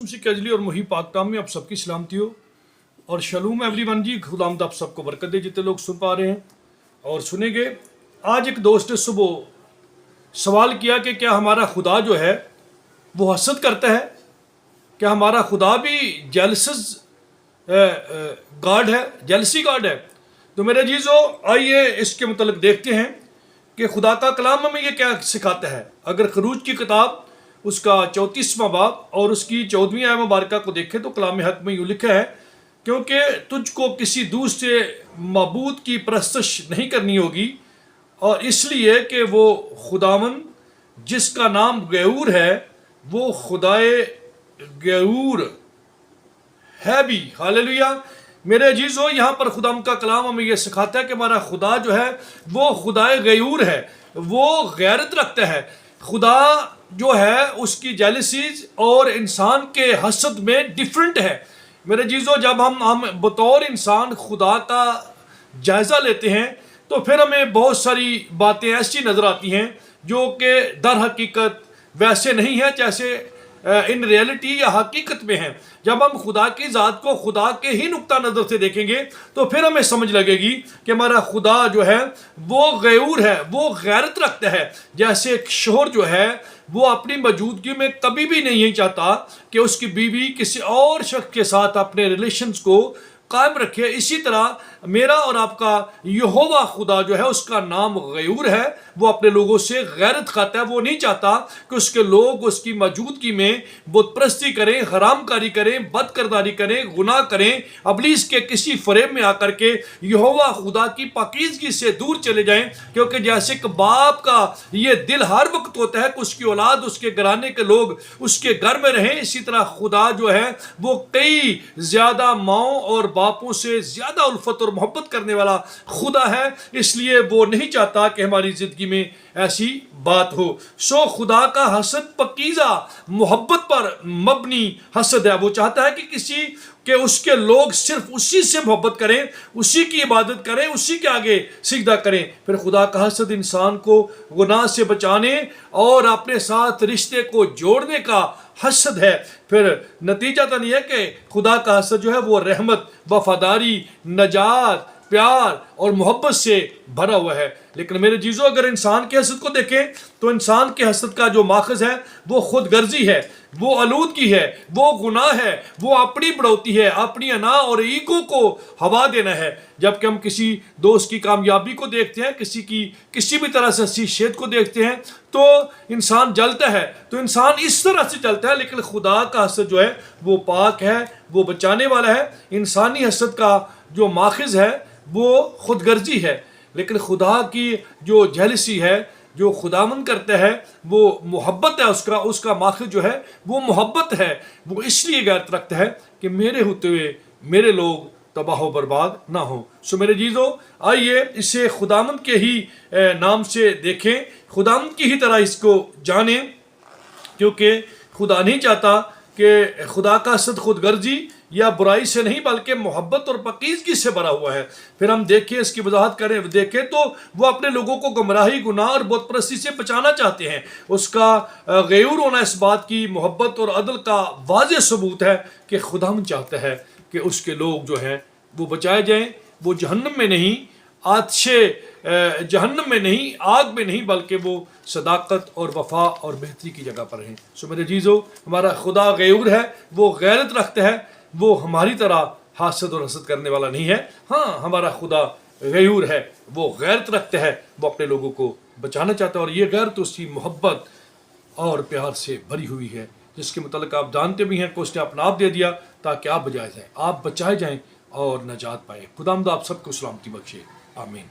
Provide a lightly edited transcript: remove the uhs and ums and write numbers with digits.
से कजली और मुही पाकटाम में आप सबकी सलामती हो और शलूम एवरीवन जी। खुदावंद आप सबको बरकत दे जितने लोग सुन पा रहे हैं और सुनेंगे। आज एक दोस्त ने सुबह सवाल किया कि क्या हमारा खुदा जो है वो हसद करता है, क्या हमारा खुदा भी जेलसिस गॉड है, जेलसी गॉड है। तो मेरे जीजो आइए इसके मुतल्लिक देखते हैं कि खुदा का कलाम हमें ये क्या सिखाता है। अगर खरूज की किताब उसका 34वां बाब और उसकी 14वीं आयत मुबारका को देखें तो कलाम हक में यूँ लिखा है, क्योंकि तुझको किसी दूसरे माबूद की परस्तश नहीं करनी होगी और इसलिए कि वो खुदावन जिसका नाम गयूर है वो खुदाए गयूर है भी। हालेलुया। मेरे अजीज़ो, यहाँ पर खुदाम का कलाम हमें यह सिखाता है कि हमारा खुदा जो है वो खुदाए गयूर है, वो गैरत रखता है। खुदा जो है उसकी जेलसीज और इंसान के हसद में डिफरेंट है। मेरे जीजो, जब हम बतौर इंसान खुदा का जायज़ा लेते हैं तो फिर हमें बहुत सारी बातें ऐसी नज़र आती हैं जो कि दर हकीकत वैसे नहीं है जैसे इन रियलिटी या हकीकत में है। जब हम खुदा की ज़ात को खुदा के ही नुक्ता नज़र से देखेंगे तो फिर हमें समझ लगेगी कि हमारा खुदा जो है वो गयूर है, वो गैरत रखता है। जैसे एक शोहर जो है वो अपनी मौजूदगी में कभी भी नहीं चाहता कि उसकी बीवी किसी और शख्स के साथ अपने रिलेशंस को कायम रखे, इसी तरह मेरा और आपका यहोवा खुदा जो है उसका नाम गयूर है। वो अपने लोगों से गैरत खाता है, वो नहीं चाहता कि उसके लोग उसकी मौजूदगी में बुत परस्ती करें, हरामकारी करें, बदकिरदारी करें, गुनाह करें, अबलीस के किसी फरेब में आकर के यहोवा खुदा की पाकीज़गी से दूर चले जाएं। क्योंकि जैसे कि बाप का ये दिल हर वक्त होता है कि उसकी औलाद, उसके घराने के लोग उसके घर में रहें, इसी तरह खुदा जो है वो कई ज़्यादा माओं और बापों से ज़्यादा उल्फत और मोहब्बत करने वाला खुदा है। इसलिए वो नहीं चाहता कि हमारी ज़िंदगी में ऐसी बात हो। सो खुदा का हसद पकीज़ा मोहब्बत पर मबनी हसद है। वो चाहता है कि किसी के उसके लोग सिर्फ उसी से मोहब्बत करें, उसी की इबादत करें, उसी के आगे सिजदा करें। फिर खुदा का हसद इंसान को गुनाह से बचाने और अपने साथ रिश्ते को जोड़ने का हसद है। फिर नतीजा तो नहीं है कि खुदा का हसद जो है वो रहमत, वफादारी, नजात, प्यार और मोहब्बत से भरा हुआ है। लेकिन मेरे जीजो, अगर इंसान के हसद को देखें तो इंसान के हसद का जो माखज़ है वो खुद गर्जी है, वो आलूदगी है, वो गुनाह है, वो अपनी बढ़ोती है, अपनी अना और ईगो को हवा देना है। जबकि हम किसी दोस्त की कामयाबी को देखते हैं, किसी की किसी भी तरह से हसीशेत को देखते हैं तो इंसान जलता है। तो इंसान इस तरह से जलता है, लेकिन खुदा का हसद जो है वो पाक है, वो बचाने वाला है। इंसानी हसद का जो माखज़ है वो खुद गर्जी है, लेकिन खुदा की जो जेलसी है, जो खुदावन करता है, वो मोहब्बत है। उसका माखज़ जो है वो मोहब्बत है। वो इसलिए गैरत रखता है कि मेरे होते हुए मेरे लोग तबाह व बर्बाद ना हो। सो मेरे जीजो, आइए इसे खुदावन के ही नाम से देखें, खुदावन की ही तरह इसको जानें, क्योंकि खुदा नहीं चाहता कि खुदा का हसद खुद गर्जी या बुराई से नहीं बल्कि मोहब्बत और पाकीज़गी से भरा हुआ है। फिर हम देखें, इसकी वजाहत करें, देखें तो वो अपने लोगों को गुमराही, गुनाह और बुत परस्ती से बचाना चाहते हैं। उसका गयूर होना इस बात की मोहब्बत और अदल का वाज़ेह सबूत है कि खुदा चाहता है कि उसके लोग जो हैं वो बचाए जाएं, वो जहन्नम में नहीं, आतिशे जहन्नम में नहीं, आग में नहीं, बल्कि वो सदाकत और वफा और बेहतरी की जगह पर हैं। सो मेरे जीजो, हमारा खुदा गयूर है, वो गैरत रखता है, वो हमारी तरह हासद और हसद करने वाला नहीं है। हाँ, हमारा खुदा गयूर है, वो गैरत रखता है, वो अपने लोगों को बचाना चाहता है और ये गैरत उसकी मोहब्बत और प्यार से भरी हुई है, जिसके मुतालिक आप जानते भी हैं कि उसने अपना आप दे दिया ताकि आप बचाए जाएं और नजात पाए। खुदावंद आप सबको सलामती बख्शे। आमीन।